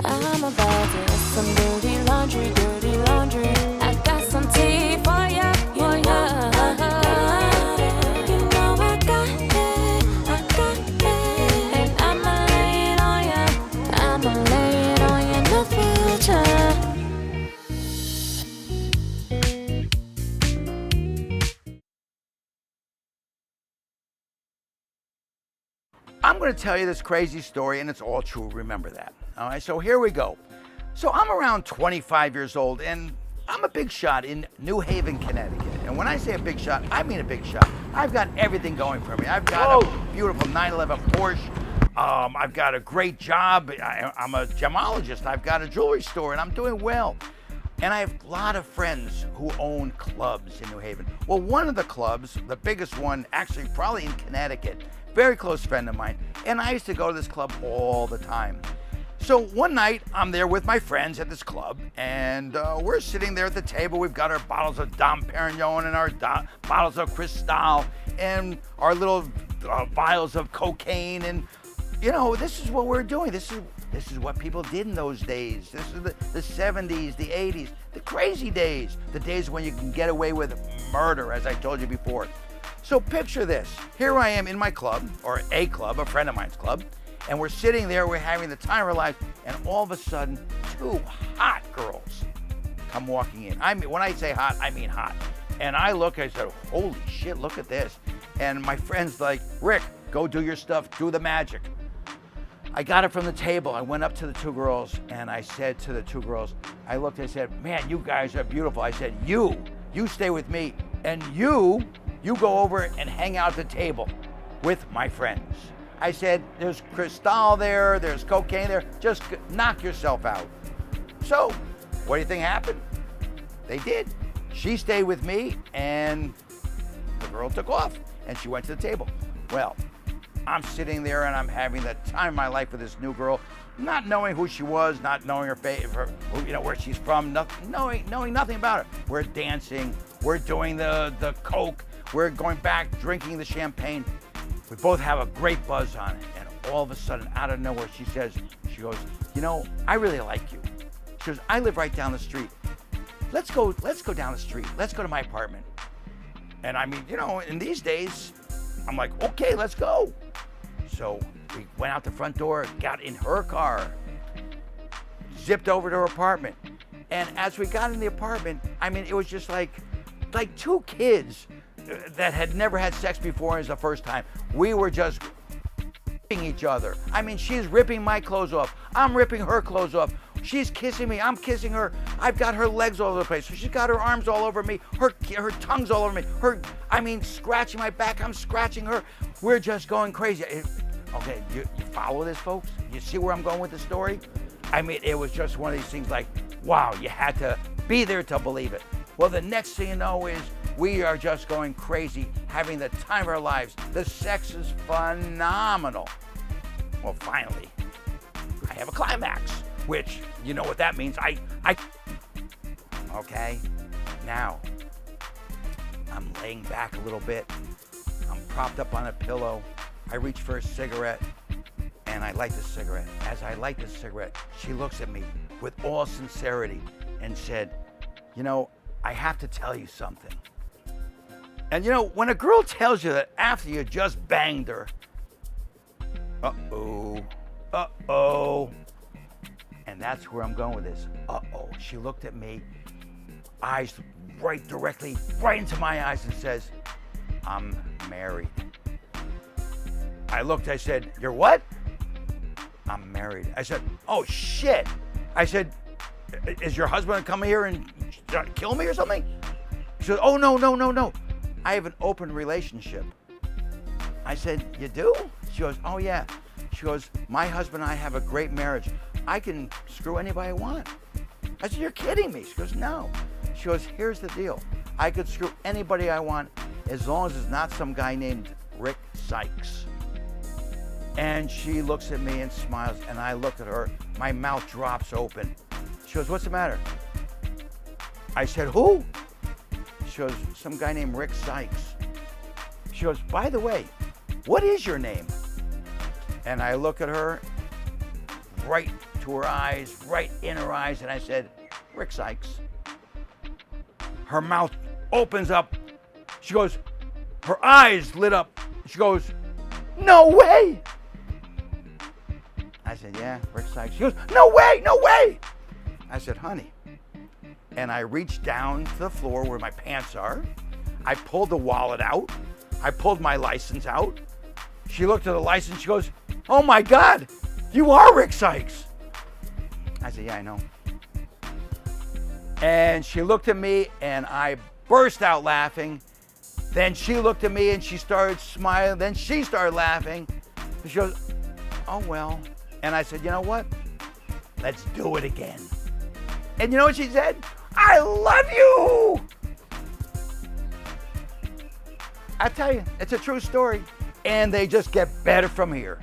I'm about to ask some dirty laundry, dirty laundry. I got some tea for ya, for ya. You know I got it, and I'ma lay it on ya. I'ma lay it on ya in the future. I'm going to tell you this crazy story, and it's all true. Remember that. All right, so here we go. So I'm around 25 years old, and I'm a big shot in New Haven, Connecticut. And when I say a big shot, I mean a big shot. I've got everything going for me. I've got a beautiful 911 Porsche. I've got a great job. I'm a gemologist. I've got a jewelry store, and I'm doing well. And I have a lot of friends who own clubs in New Haven. Well, one of the clubs, the biggest one, actually probably in Connecticut, very close friend of mine, and I used to go to this club all the time. So one night, I'm there with my friends at this club, and we're sitting there at the table. We've got our bottles of Dom Perignon and our bottles of Cristal and our little vials of cocaine, and you know, this is what we're doing. This is what people did in those days. This is the 70s, the 80s, the crazy days, the days when you can get away with murder, as I told you before. So picture this. Here I am in my club, or a club, a friend of mine's club, and we're sitting there, we're having the time of our life, and all of a sudden, two hot girls come walking in. I mean, when I say hot, I mean hot. And I look, I said, holy shit, look at this. And my friend's like, Rick, go do your stuff, do the magic. I got it from the table. I went up to the two girls, and I said to the two girls, I looked, I said, man, you guys are beautiful. I said, you stay with me, and you go over and hang out at the table with my friends. I said, there's Cristal there, there's cocaine there, just knock yourself out. So, what do you think happened? They did. She stayed with me, and the girl took off, and she went to the table. Well, I'm sitting there, and I'm having the time of my life with this new girl, not knowing who she was, not knowing her face, you know, where she's from, knowing nothing about her. We're dancing, we're doing the coke, we're going back, drinking the champagne. We both have a great buzz on it, and all of a sudden, out of nowhere, she goes, you know, I really like you. She goes, I live right down the street. Let's go down the street. Let's go to my apartment. And I mean, you know, in these days, I'm like, okay, let's go. So we went out the front door, got in her car, zipped over to her apartment. And as we got in the apartment, I mean, it was just like two kids that had never had sex before. It was the first time. We were just each other. I mean, she's ripping my clothes off. I'm ripping her clothes off. She's kissing me. I'm kissing her. I've got her legs all over the place. She's got her arms all over me. Her tongue's all over me. Scratching my back. I'm scratching her. We're just going crazy. Okay, you follow this, folks? You see where I'm going with the story? I mean, it was just one of these things like, wow, you had to be there to believe it. Well, the next thing you know is we are just going crazy, having the time of our lives. The sex is phenomenal. Well, finally, I have a climax, which, you know what that means. Okay, now, I'm laying back a little bit. I'm propped up on a pillow. I reach for a cigarette, and I light the cigarette. As I light the cigarette, she looks at me with all sincerity and said, you know, I have to tell you something. And you know, when a girl tells you that after you just banged her, and that's where I'm going with this. She looked at me, eyes directly right into my eyes and says, I'm married. I looked, I said, you're what? I'm married. I said, oh shit. I said, is your husband coming here and kill me or something? She said, oh, no. I have an open relationship. I said, you do? She goes, oh yeah. She goes, my husband and I have a great marriage. I can screw anybody I want. I said, you're kidding me. She goes, no. She goes, here's the deal. I could screw anybody I want as long as it's not some guy named Rick Sykes. And she looks at me and smiles, and I look at her. My mouth drops open. She goes, what's the matter? I said, who? She goes, some guy named Rick Sykes. She goes, by the way, what is your name? And I look at her right to her eyes, right in her eyes, and I said, Rick Sykes. Her mouth opens up. She goes, her eyes lit up. She goes, no way. I said, yeah, Rick Sykes. She goes, no way, no way. I said, honey. And I reached down to the floor where my pants are. I pulled the wallet out. I pulled my license out. She looked at the license. She goes, oh my God, you are Rick Sykes. I said, yeah, I know. And she looked at me and I burst out laughing. Then she looked at me and she started smiling. Then she started laughing. She goes, oh well. And I said, you know what? Let's do it again. And you know what she said? I love you. I tell you, it's a true story. And they just get better from here.